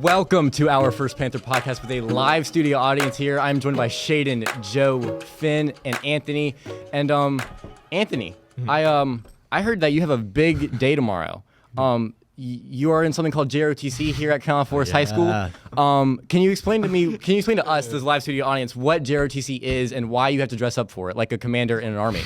Welcome to our first Panther Podcast with a live studio audience here. I'm joined by Shaden, Joe, Fynn, and Anthony. And Anthony, I heard that you have a big day tomorrow. You are in something called JROTC here at Carolina Forest High School. Can you explain to us, this live studio audience, what JROTC is and why you have to dress up for it, like a commander in an army?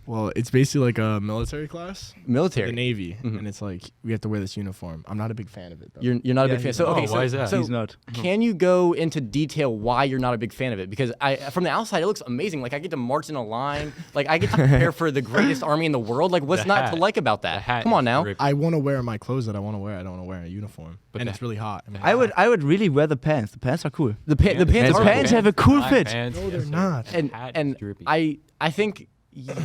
Well, it's basically like a military class. Military? The Navy. And it's like, we have to wear this uniform. I'm not a big fan of it, though. You're not a big fan? So, okay, why is that? So He's not. Can you go into detail why you're not a big fan of it? Because from the outside, it looks amazing. Like, I get to march in a line. Like, I get to prepare for the greatest army in the world. Like, what's not to like about that? Come on now. I want to wear my clothes that I want to wear. I don't want to wear a uniform. But it's really hot. I would really wear the pants. The pants are cool. The pants have a cool fit. No, they're not. And I think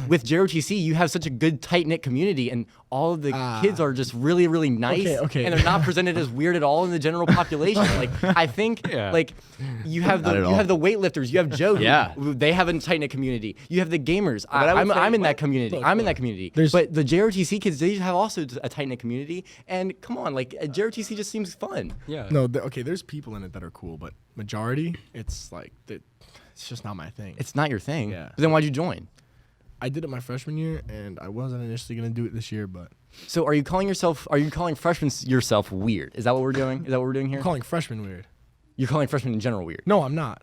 with JROTC, you have such a good, tight-knit community, and all of the kids are just really, really nice, Okay. and they're not presented as weird at all in the general population. Like, I think, like, you have the weightlifters, you have Joe, they have a tight-knit community. You have the gamers. I'm in that community. But the JROTC kids, they have also a tight-knit community, and come on, like, JROTC just seems fun. Yeah. No, there's people in it that are cool, but majority, it's like, it's just not my thing. It's not your thing. Yeah. But then why'd you join? I did it my freshman year, and I wasn't initially going to do it this year, but... So are you calling freshmen yourself weird? Is that what we're doing? Is that what we're doing here? I'm calling freshmen weird. You're calling freshmen in general weird? No, I'm not.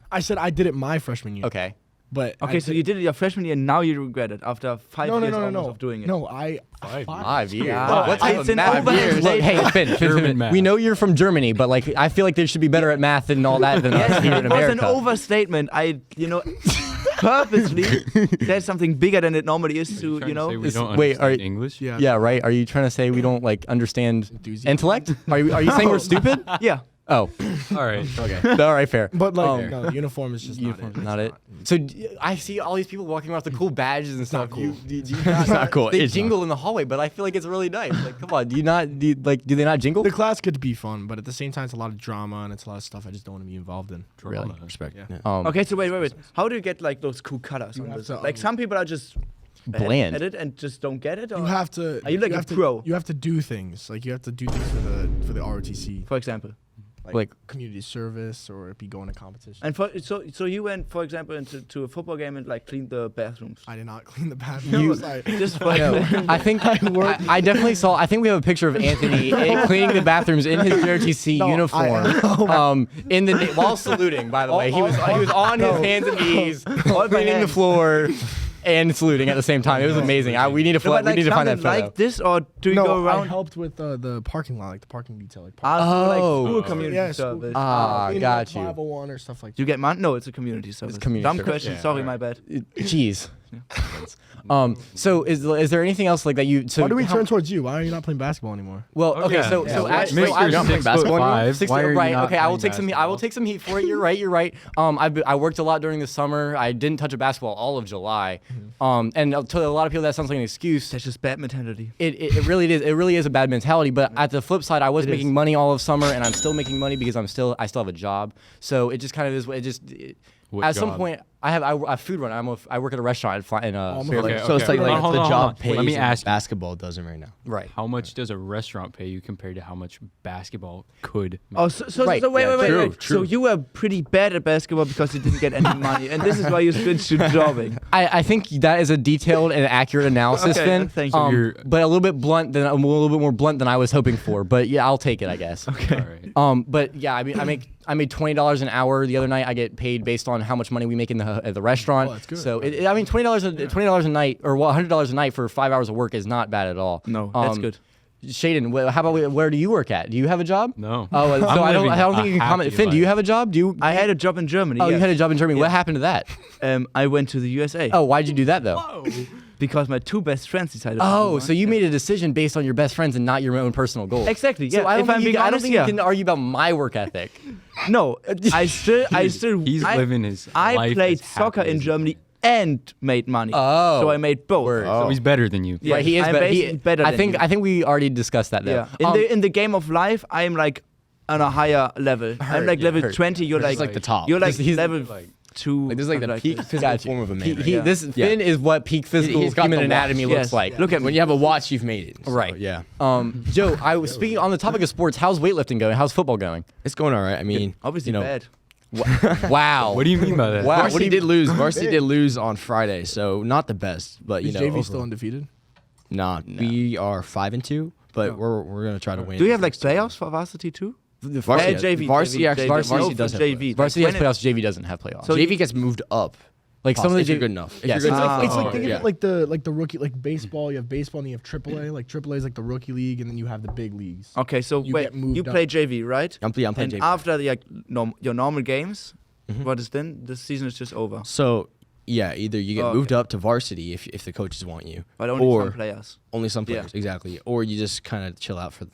I said I did it my freshman year. Okay. But Okay, so you did it your freshman year, and now you regret it after 5 years of doing it. No, 5 years. Yeah. What type of math years? Look, hey, Fynn, we know you're from Germany, but like I feel like they should be better at math and all that than us here in It was America. an overstatement. Purposely said something bigger than it normally is to, We don't wait, understand English? Yeah, right. Are you trying to say we don't like understand intellect? Are you saying we're stupid? Yeah. Oh, All right. okay. All right, fair. But like, no, uniform is just Not it. So I see all these people walking around with the cool badges and stuff. cool. It's not cool. They It's jingle in the hallway, but I feel like it's really nice. Like, come on, do they not jingle? The class could be fun, but at the same time, it's a lot of drama and it's a lot of stuff I just don't want to be involved in. Really? Respect. Yeah. Okay, so wait. How do you get like those cool colors on have this? to, Like some people are just Bland. at it and just don't get it. Or You have to. Are you like a pro? You have to do things. Like you have to do things for the ROTC. For example. Like community service or if you go in a competition. And so you went, for example, into a football game and like cleaned the bathrooms. I did not clean the bathroom. Just for I think I definitely saw. I think we have a picture of Anthony cleaning the bathrooms in his JROTC uniform, while saluting. By the way, he was on his hands and knees, cleaning the floor and saluting at the same time. It was amazing. We need to find that photo. Like this, or do you go I around? helped with the parking lot, like the parking detail. Like School community school. service. Got you. 501 or stuff like that. You get money? No, it's a community service. community Dumb service. question. Sorry, my bad. Jeez. So is there anything else like that you? So Why do we turn towards you? Why are you not playing basketball anymore? Well, okay, yeah. so Yeah. actually, Make sure you're not playing basketball anymore. Right. Okay, I will take some heat for it. You're right. I worked a lot during the summer. I didn't touch a basketball all of July. And to a lot of people that sounds like an excuse. That's just bad mentality. It really is. It really is a bad mentality. But at the flip side, I was making money all of summer, and I'm still making money because I still have a job. So it just kind of is. At some point, I have food run. I work at a restaurant in So it's like Hold the on. job pays. Let me ask you. Basketball doesn't right now. right. How much does a restaurant pay you compared to how much basketball could make? Oh, so Right. wait. True. So you were pretty bad at basketball because you didn't get any money, and this is why you switched to jobbing. I think that is a detailed and accurate analysis, Okay, Fynn. thank you. But a little bit more blunt than I was hoping for. But yeah, I'll take it, I guess. Okay. All right. But yeah, I mean, I made $20 an hour the other night. I get paid based on how much money we make at the restaurant. Oh, that's good. So I mean, $20 a night or $100 a night for 5 hours of work is not bad at all. No, that's good. Shaden, how about where do you work at? Do you have a job? No. Oh, so I don't think you can comment. Fynn, do you life. have a job? I had a job in Germany. Oh, yes. you had a job in Germany. What happened to that? I went to the USA. Oh, why'd you do that though? Because my two best friends decided. Oh, to so you made a decision based on your best friends and not your own personal goals. Exactly. So Yeah. I don't If I'm think, being I don't honest, think you can argue about my work ethic. No, I still. He's living his I life played as soccer happy in as- Germany and made money. Oh. So I made both. Word. So he's better than you. Yeah. Right, he is I'm basically better I than think you. I think we already discussed that though. Yeah. In the game of life, I'm like on a higher level. I'm like level 20. You're He's like like the top. You're like He's level 2. Like this is like the something peak this. physical form of a man. right? This Finn is what peak physical He's got human the anatomy watch. looks Yes. like. Look at When me. you have a watch, you've made it. So, Right. Yeah. Joe, I was speaking on the topic of sports. How's weightlifting going? How's football going? It's going all right. I mean, Obviously you know, bad. Wow. What do you mean by that? Wow. Varsity did lose. Varsity did lose on Friday, so not the best. But you Is know, JV still undefeated? nah, we are 5-2, but we're gonna try to win. Do you have like playoffs for varsity too? Varsity? JV, Varsity actually. JV. Varsity No, does have JV. Varsity has When it- playoffs. JV doesn't have playoffs. So JV gets moved up. like some of the if you're JV good enough. If Yes. you're good It's enough. It's like okay. think Yeah. of it like the rookie, like baseball. You have baseball and you have AAA. Like AAA is like the rookie league, and then you have the big leagues. Okay, so You wait, get moved you up. play JV, right? I'm playing And JV. after the, like, your normal games, Mhm. what is then? The season is just over. So yeah, either you get Oh, moved okay. up to varsity if the coaches want you, But only or some players. only some Yeah. players exactly, or you just kind of chill out for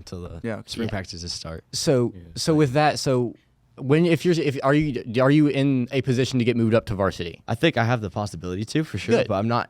till the Yeah. spring practices start. So Yeah, so with that, so when if are you in a position to get moved up to varsity? I think I have the possibility to for sure, Good. but I'm not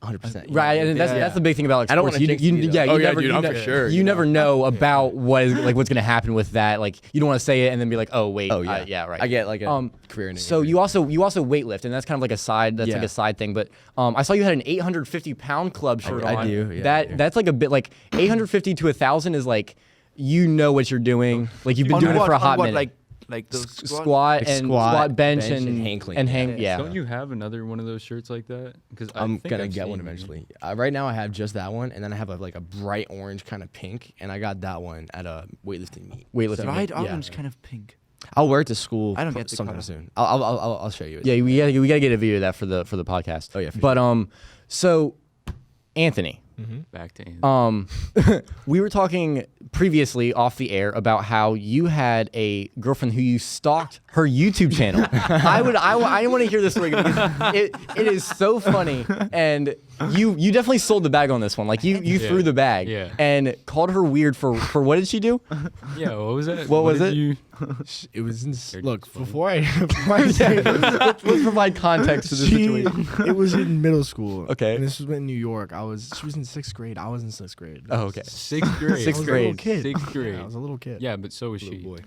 100%. Right, and that's Yeah. that's the big thing about like I don't sports. wanna jinx it either. Oh, yeah, never, dude, I'm for sure, You you never know. know about what is like what's gonna happen with that. Like you don't want to say it and then be like, oh wait, Oh yeah, yeah, right. I get like a career. In So you also weightlift, and that's kind of like a side. That's like Yeah. a side thing. But I saw you had an 850-pound club shirt I on. do, yeah, I do. That's like a bit like 850 to 1,000 is like you know what you're doing. Like you've been On doing it what- for a on hot what, minute. like those Squat Like and squat, bench bench, and and hang clean. and hang. Yeah. Yeah. Don't you have another one of those shirts like that? Because I'm gonna get one eventually. Right now I have just that one, and then I have like a bright orange kind of pink, and I got that one at a weightlifting meet. Weightlifting. bright yeah. orange, kind of pink. I'll wear it to school. I don't get the sometime color. soon. I'll show you. It. Yeah, we gotta get a video of that for the podcast. Oh, yeah, for But so Anthony, Back to Anthony. we were talking previously off the air about how you had a girlfriend who you stalked her YouTube channel. I want to hear this story because it is so funny, and you definitely sold the bag on this one. Like you Yeah. threw the bag Yeah. and called her weird for what did she do? Yeah, what was that? What was did it? You, It was They're look just funny. before I say Let's provide context to the situation. it was in middle school. Okay. And this was in New York. She was in 6th grade. I was in 6th grade. Oh, okay. sixth grade. Sixth I was a little grade. kid. Sixth grade. Yeah, I was a little kid. Yeah, but so was she. boy.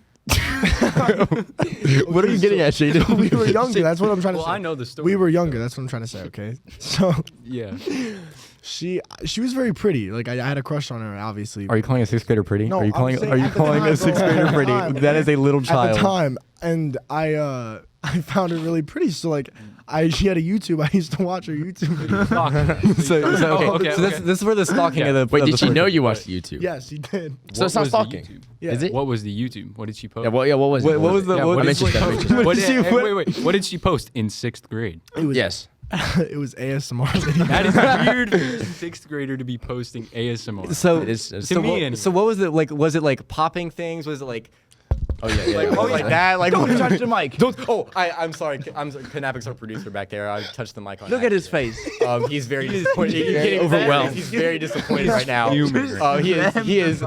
What are you getting at, Shaden? we were younger. That's what I'm trying to Well, say. I know the story. We were younger. That's what I'm trying to say. Okay. So Yeah. she was very pretty. Like I had a crush on her. Obviously. Are you calling a sixth grader pretty? No, are you I'm calling saying are you at the calling time, a sixth bro, grader at the pretty? time. That is a little At child. the time, and I found her really pretty. So like she had a YouTube. I used to watch her YouTube videos. So okay, okay, so okay. this is where the stalking of the Wait, of did the she know story- you watched YouTube? Yes, she did. So it's not was the stalking. YouTube? Yeah. Is it? What was the YouTube? What did she post? Yeah. What was it? What was the- Yeah, what what did did she she that, post? mention What did did- she- wait. What did she post in sixth grade? It was Yes. it was ASMR video. That is weird for a sixth grader to be posting ASMR. So It is- To so me what, anyway. so what was it like? Was it like popping things? Was it like Oh yeah. like yeah. like that? Like Don't touch the mic. Don't. Oh, I'm sorry. Kanapik's our producer back there. I touched the mic on. Look at his accident. face. He's very disappointed. He's very overwhelmed. He's very disappointed right now. Fuming right He is.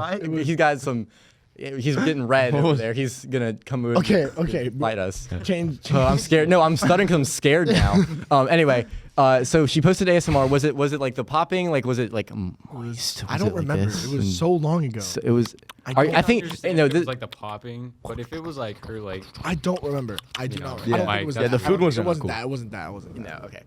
He's got some. He's getting red over there. He's gonna come over. Okay. Fight us. Change. Oh, I'm scared. No, I'm stuttering because I'm scared now. Anyway, so she posted ASMR. Was it like the popping? Like was it like moist? I don't remember. It was so long ago. It was. I think understand no. if it This, was like the popping, but if it was like her like I don't remember. I do You know, not. yeah. I don't think Like, it was yeah, that. the I food don't think wasn't It wasn't cool. that. It wasn't that. It wasn't that. no. Okay.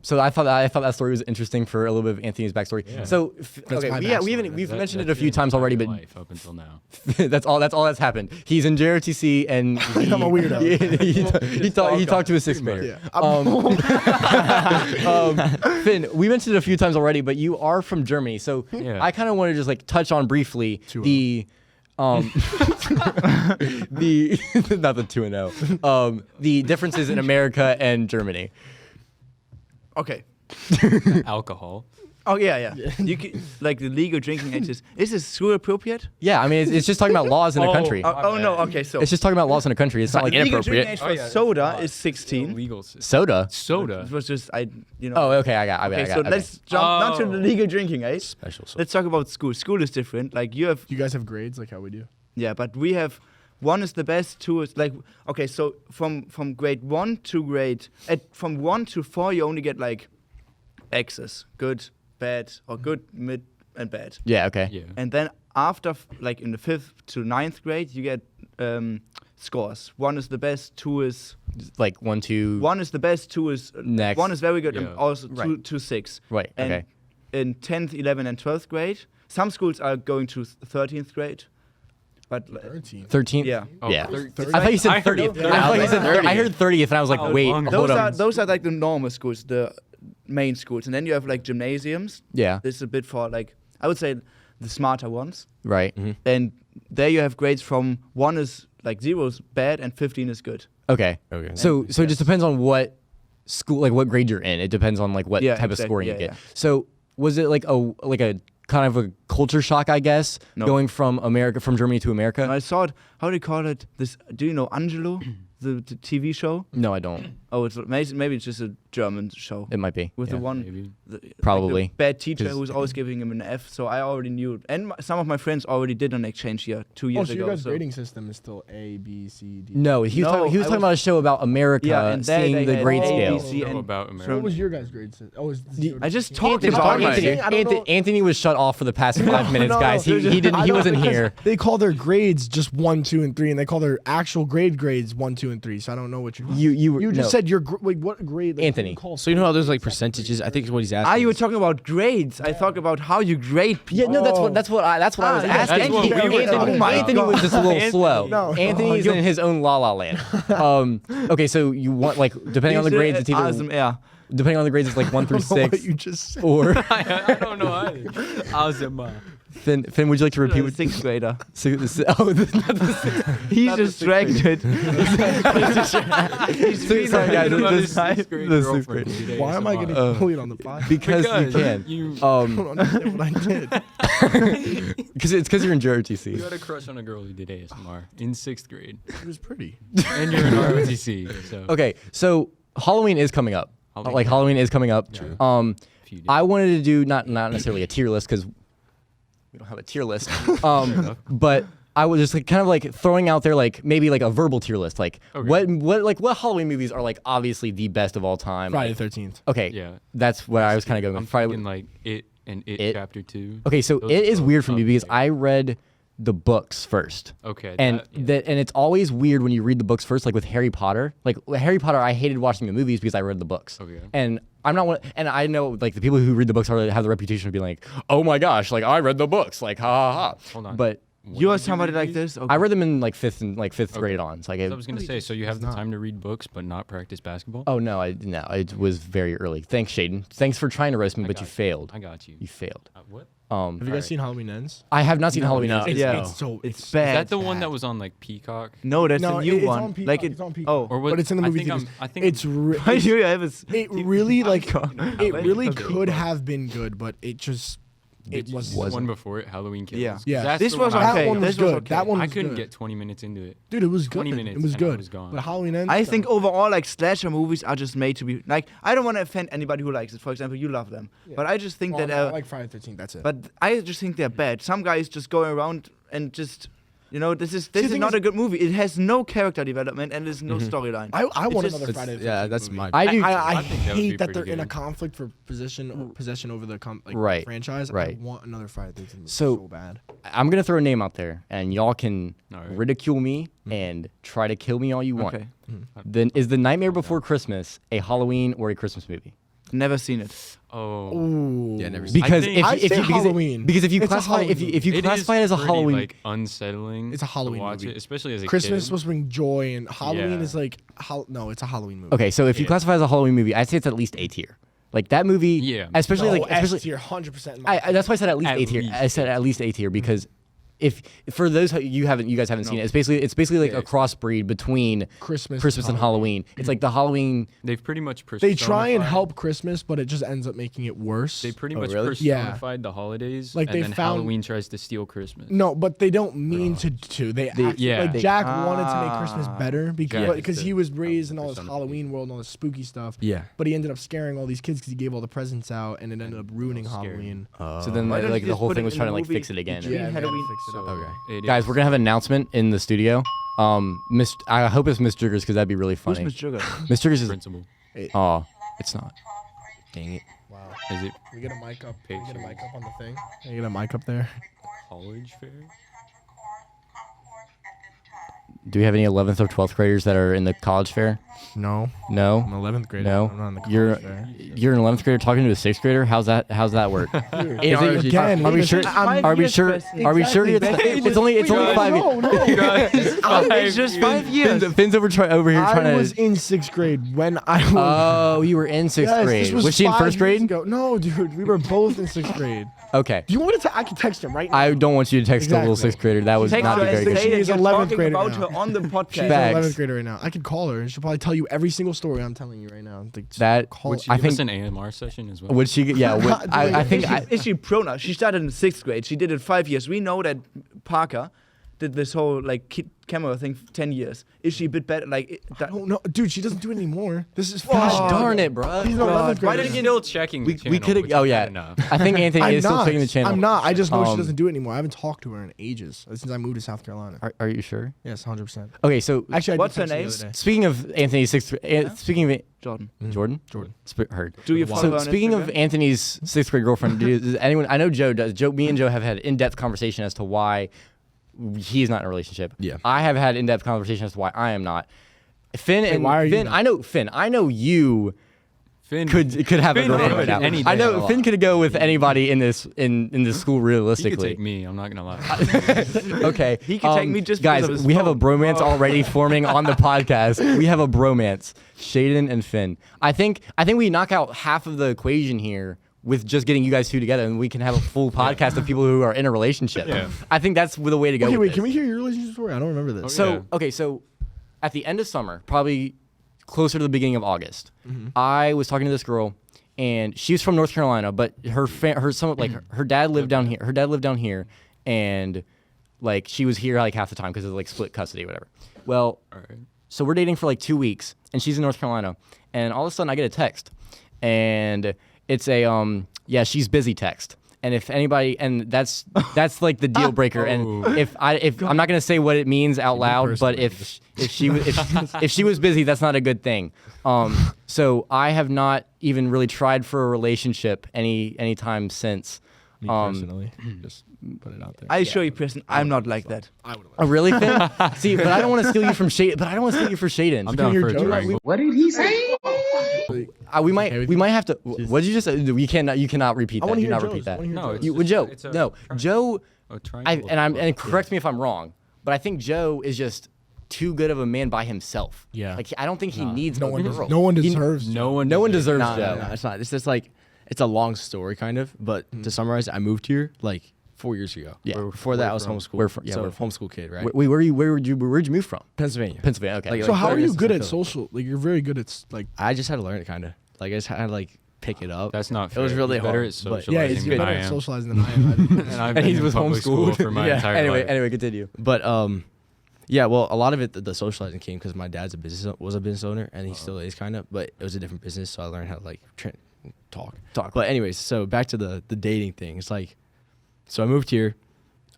So I thought that story was interesting for a little bit of Anthony's backstory. Yeah. So That's okay, my we've backstory. we've that- mentioned it that's a few your times already, entire but life up until now. that's all that's happened. He's in JROTC and I'm a weirdo. he talked to a sixth grader. Yeah. Finn, we mentioned it a few times already, but you are from Germany, so Yeah. I kind of want to just like touch on briefly the the not the 2-0 the differences in America and Germany. Okay. Alcohol. Oh yeah. You can, like the legal drinking ages. Is this school appropriate? Yeah, I mean it's just talking about laws in a country. Oh no. Okay, so It's just talking about laws in a country. It's not like the legal inappropriate. drinking age for soda is 16. Legal system. Soda. Soda. It was just you know. Oh, okay, I got. Okay, I got. so okay. let's jump not to the legal drinking age. Special. So. Let's talk about school. School is different. Like you have, You guys have grades like how we do. yeah, but we have. One is the best. Two is like okay. So from grade 1 to from 1 to 4 you only get like X's, good, bad, or good, mid, and bad. Yeah. Okay. Yeah. And then after like in the 5th to 9th grade you get scores. 1 is the best, 2 is Like 1, 2. 1 is the best, 2 is Next. 1 is very good, and Yeah. also Right. 2, 6. Right. And Okay. in 10th, 11th, and 12th grade, some schools are going to 13th grade, but 13. 13th. yeah. Oh, Yeah. 13th. I thought you said I heard 30th. 30th. I thought you said 30th. I heard 30th, and I was like, Oh, wait, long. hold on. Those are like the normal schools, the main schools, and then you have like gymnasiums. Yeah. This is a bit for like I would say the smarter ones, Right. and there you have grades from 1 is like 0 is bad and 15 is good. Okay. Okay. So it just depends on what school, like what grade you're in. It depends on like what Yeah, type of exactly. scoring Yeah, you get. yeah. So was it like a kind of a culture shock, I guess, No. going from Germany to America? And I saw it. How do you call it? This? Do you know Angelo, the TV show? No, I don't. Oh, it's amazing. Maybe it's just a German show It might be. with Yeah. the one Maybe. Probably. like the bad teacher 'Cause- who's always giving him an F. So I already knew, and some of my friends already did an exchange here 2 Oh, years so ago. your guys' so- grading system is still A, B, C, D. No, he was No, talking, I was- about a show about America, Yeah, and there seeing they the had grade A, scale. B, C, Know and about So America. what was your guys' grade system? Oh, I just talked Anthony, about Anthony, it. I don't know. Anthony was shut off for the past 5 minutes, No, guys. He didn't. I He know, wasn't because here. They call their grades just 1, 2, and 3, and they call their actual grades 1, 2, and 3. So I don't know what you're. You just no. said your wait. What grade? Like, Anthony. what do you call So you know how there's like percentages? I think is what he's asking. Ah, you were is- talking about grades. I thought about how you grade people. Yeah, no, that's what I was Ah, yeah, asking. that's what we were Anthony, talking about. Anthony was just a little slow. No. Anthony's in his own la la land. Okay, so you want like depending on the grades, it's either Awesome, yeah. depending on the grades, it's like 1 through I don't know what 6, you just said. or I don't know either. Awesome. Finn. Would you like to repeat what? 6th grader. Not the sixth. He's distracted. Sorry, guys. About his This- sixth grade the sixth girlfriend grade. today, Why am I ASMR. getting bullied on the podcast? because you can. You, I don't understand what I did. Because you're in you JROTC. had a crush on a girl who did ASMR in 6th grade, It was pretty. and you're in ROTC. So Okay, so Halloween is coming up. Halloween. Halloween is coming up. True. I wanted to do not necessarily a tier list because we don't have a tier list. But I was just like, kind of like throwing out there like maybe like a verbal tier list. Like Okay. what Halloween movies are like obviously the best of all time. Friday the 13th. Okay. Yeah. That's what I was kind of going I'm with. Friday. thinking like It and It, It? Chapter 2. Okay, so Those it are is both weird for me up because there. I read the books first. Okay. And yeah. and it's always weird when you read the books first, like with Harry Potter. Like with Harry Potter, I hated watching the movies because I read the books. Okay. And I'm not one, and I know like the people who read the books have the reputation of being like, oh my gosh, like I read the books, like ha ha ha. Hold on. But When You are did somebody read like these? this? Okay. I read them in like fifth grade on. So like, I was gonna say, so you have the time to read books but not practice basketball? oh no, it was very early. Thanks, Shaden. Thanks for trying to roast me, I but got you you. failed. I got you. You failed. What? Have you guys alright. seen Halloween Ends? I have not seen Halloween. no. Ends. Yeah. It's so It's Is bad. that the one that was on like Peacock? No, that's No, a new it's one. on Peacock, Like it's on Peacock. Oh, Or what? But it's in the I movie think theaters. I think It's why do you have this? it really like Peacock. it really Okay. could have been good, but it just it was the one before it, Halloween Kills. Yeah. 'Cause Yeah. that's This the was one I- that okay. one was This was good. okay. That one I was couldn't good. get 20 minutes into it. Dude, it was good. 20 minutes It was and I good. was gone. But Halloween Ends. I no. think overall, like slasher movies are just made to be like. I don't want to offend anybody who likes it. For example, you love them, but I just think Well, that. I like Friday the 13th. That's it. But I just think they're bad. Some guys just going around and just, this is the is thing not is- a good movie. It has no character development and there's no storyline. I want just- another It's- Friday the 13th. yeah, that's movie. my. I do. I think that would be hate that they're pretty in a good. conflict for possession over the Right, franchise. right. I want another Friday the 13th movie So- so bad. I'm gonna throw a name out there, and y'all can All right. ridicule me and try to kill me all you want. Okay. Then is The Nightmare Before Christmas a Halloween or a Christmas movie? Never seen it. Oh. Ooh. Yeah, never seen Because think- if I'd you, say because Halloween. because if you It's a classify Halloween if you It classify is it as a pretty, Halloween, like unsettling. It's a Halloween to watch movie. it, especially as a Christmas kid. was bring joy, and Halloween Yeah. is like no, it's a Halloween movie. okay, so if you Yeah. classify it as a Halloween movie, I'd say it's at least A tier. Like that movie, Yeah. especially No, like especially S tier, 100%. that's why I said at least At A tier. least I said at least A tier because if for those you guys haven't seen it, it's basically like Yeah. a crossbreed between Christmas and Halloween. It's like the Halloween. They've pretty much They try and personified- help Christmas, but it just ends up making it worse. They pretty Oh, much really? Yeah. personified the holidays, Like, and they then found- Halloween tries to steal Christmas. No, but they don't mean to. They actually, yeah. like They- Jack wanted to make Christmas better Jack because is he the was raised in all this personification. Halloween world and all this spooky stuff. Yeah. But he ended up scaring all these kids because he gave all the presents out, and it ended up ruining scary. Halloween. So then Why don't like you the just whole put thing it was in trying the to like movie fix it again. between Yeah, Halloween. they fixed it up. Okay. It Guys, is- we're gonna have an announcement in the studio. I hope it's Miss Jiggers because that'd be really Who's funny. Miss Sugar? Miss Jiggers is. principal. Oh, it's not. Dang it. Wow. Is it We get a mic up. We get a Pictures. mic up on the thing. Can you get a mic up there? college fair? Do we have any 11th or 12th graders that are in the college fair? No, No. I'm 11th grader. No. I'm not in the college You're fair. you're an 11th grader talking to a 6th grader. How's that work? Is it- Again, are we sure? I'm- Are we sure? Are we sure? It's only No, 5 years. no. It's just 5 years. Finn's over here trying I to. was in 6th grade when I was. Oh, you were in 6th Yes, grade. this Was she in 5 first years grade? ago. No, dude, we were both in 6th grade. Okay. Do you want me to? I can text him right now. I don't want you to text a little Exactly. 6th grader. That was Text not her very and good. say that She's you're 11th talking grader about now. her on the podcast. She's Facts. an 11th grader right now. I could call her. She'll probably tell you every single story I'm telling you right now. Like, just That- call. Would she I give us think- an AMR session as well? Would she? Yeah. I think. Is she pro now? She started in 6th grade. She did it 5 years. We know that Parker did this whole like camera thing 10 years. Is she a bit better? Like, I don't know, dude. She doesn't do it anymore. This is Gosh fun. darn it, bro. He's no 11th Why grader. did you still checking the channel? We could have. which Oh is yeah. bad enough. I think Anthony I'm is still not. checking the channel. I'm not. I just know she Um, doesn't do it anymore. I haven't talked to her in ages since I moved to South Carolina. Are you sure? Yes, 100%. Okay. So Actually, I did What's her text her the name? other day. speaking of Anthony's 6th. Speaking of Jordan. Jordan. Jordan. Heard. Do you follow So her on speaking of Instagram? Anthony's 6th grade girlfriend, does anyone? I know Joe does. Me and Joe have had in-depth conversation as to why he's not in a relationship. Yeah. I have had in-depth conversation as to why I am not. Finn Wait, and why are you Finn. not? I know you Finn could have Finn a girlfriend would right now. any I day. know Finn could go with anybody in this school He could realistically. take me. I'm not gonna lie. Okay. He could take me just because guys. of his We have a phone. bromance already forming on the podcast. We have a bromance. Shaden and Finn. I think we knock out half of the equation here with just getting you guys two together, and we can have a full podcast of people who are in a relationship. Yeah. I think that's the way to go. Okay, with wait. Can this. we hear your relationship story? I don't remember this. So Yeah. okay, so at the end of summer, probably closer to the beginning of August, I was talking to this girl, and she was from North Carolina, but her dad lived down here. Her dad lived down here, and like she was here like half the time because of like split custody or whatever. Well, All right. so we're dating for like 2 weeks, and she's in North Carolina, and all of a sudden I get a text, and it's a yeah, she's busy text. And if anybody, and that's like the deal breaker. And if I'm not gonna say what it means out loud, but if she was busy, that's not a good thing. So I have not even really tried for a relationship any time since. Me personally, just put it out there. I assure you, person, I'm not like that. I would. Oh really, Finn? See, but I don't want to steal you from Shaden. But I don't want to steal you for Shaden. I'm down hear for a Joe? triangle. We might Okay with we you? might have to. What did you just say? You cannot repeat I that. want to Do hear not Joe's. repeat I that. wanna hear No, Joe's. it's You, with Joe, it's a no, Joe. A triangle. And correct me if I'm wrong, but I think Joe is just too good of a man by himself. Yeah. Like I don't think he needs No a one, girl. no one He- deserves. No one deserves No, Joe. no, it's not. It's just like it's a long story, kind of. But to summarize, I moved here like 4 years ago. Yeah. Before that, I was from? homeschooled. Where from? Yeah, So- we're homeschool kid, right? Wait, where'd you move from? Pennsylvania. Pennsylvania. Okay. Like- So how are you 30 good at minutes from social? Like you're very good at like. I just had to learn it, kind of. Like I just had to like pick it up. That's not It fair. was really You're better hard, at but- socializing Yeah, it's than better I at am. socializing than I am. And I've And been he in was public school homeschooled. for my Yeah. entire Anyway, life. continue. But yeah. Well, a lot of it, the socializing came because my dad's was a business owner, and he still is kind of. But it was a different business, so I learned how to like talk. But anyways, so back to the dating thing. It's like, so I moved here.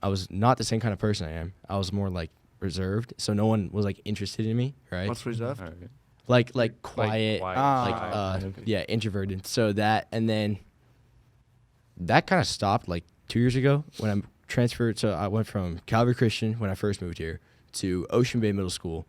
I was not the same kind of person I am. I was more like reserved, so no one was like interested in me, right? What's reserved? All right. Like quiet, quiet. yeah, introverted. So that, and then that kind of stopped like 2 years ago when I transferred. So I went from Calvary Christian when I first moved here to Ocean Bay Middle School.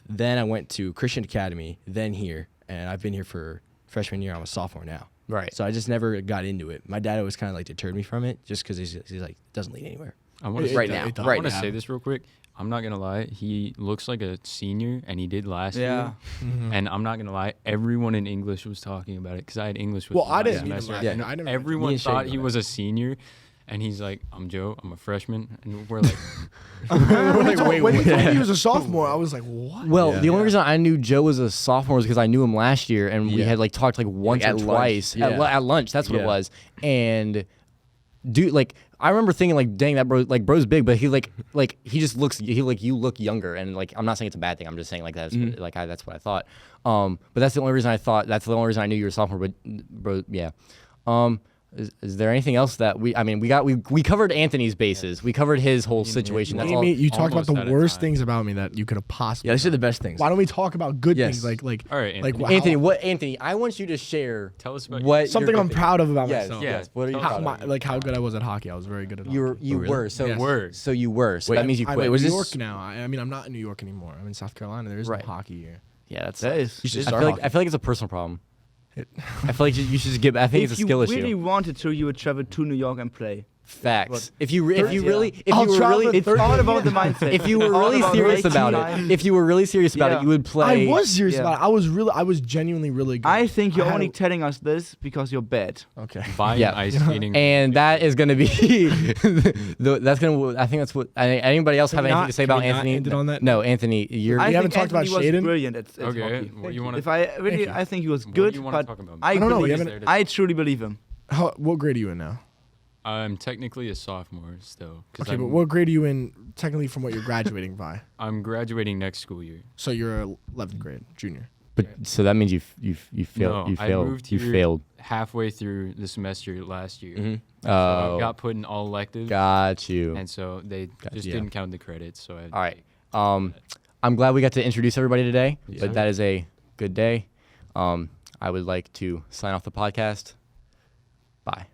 Then I went to Christian Academy, then here, and I've been here for freshman year. I'm a sophomore now. Right. So I just never got into it. My dad always kind of like deterred me from it just because he's like, it doesn't lead anywhere. I want It- Right it- now. it does. I Right want to now. say this real quick. I'm not gonna lie. He looks like a senior, and he did last Yeah. year. And I'm not gonna lie. Everyone in English was talking about it because I had English with Well, him I last didn't meet him semester. last and year. I never met him. Me everyone and Shane thought know he that. was a senior, and he's like, "I'm Joe. I'm a freshman," and we're like, when he told me he was a sophomore, I was like, what? Well, Yeah. the only reason I knew Joe was a sophomore was because I knew him last year, and we Yeah. had like talked like once Like, or at lunch. twice Yeah. at lunch. That's what it Yeah. was. And dude, like I remember thinking like, dang, that bro's big, but he like he just looks you look younger, and like I'm not saying it's a bad thing. I'm just saying like that's that's what I thought. But that's the only reason I thought. That's the only reason I knew you were a sophomore. But bro, yeah. Is there anything else that we covered Anthony's bases. We covered his whole situation. That's all. Amy, you talked about almost the out of worst time. things about me that you could have possibly. Yeah, these are done. the best things. Why don't we talk about good Yes. things like All right, like Anthony. how- Anthony, I want you to share. Tell us about what something you're- I'm proud of about Yes, myself. yes. What are you Tell us proud about of? Like how good I was at hockey. I was very good at hockey. You really? were. So Yes. Were. So you were. So Wait, that means you I'm quit. in was New this- York now. I mean, I'm not in New York anymore. I'm in South Carolina. There is Right. no hockey here. Yeah, that's. That is. You should I start feel like hockey. I feel like it's a personal problem. I feel like you should just give. I think If it's a skill you really issue. wanted to, you would travel to New York and play. Facts. What? If you really if I'll you were travel really to It's all about the Yeah. mindset. if you were All really about serious making about time. it, if you were really serious about Yeah. it, you would play. I was serious Yeah. about it. I was genuinely really good. I think you're I had only a- telling us this because you're bad. Okay. Buying Yeah. ice skating. And that is going to be. That's going to. I think that's what. Anybody else Can have we anything not- to say can about we not Anthony? end it on that? No, Anthony, you're. I haven't think talked about Anthony was Shaden? brilliant at Okay. hockey. What you want If to? I Thank really, you. I think he was What do good, you wanna but talk about? I don't know, we believe- haven't- I truly believe him. What grade are you in now? I'm technically a sophomore still. 'Cause Okay, but what grade are you in technically from what you're graduating by? I'm graduating next school year. So you're 11th grade, junior. But so that means you failed. No, You I failed. moved You here failed. halfway through the semester last year. Mm-hmm. So Oh, I got put in all electives, got you. and so they just yeah. didn't count the credits. So I. All right. I'm glad we got to introduce everybody today, Yes, but sir. that is a good day. I would like to sign off the podcast. Bye.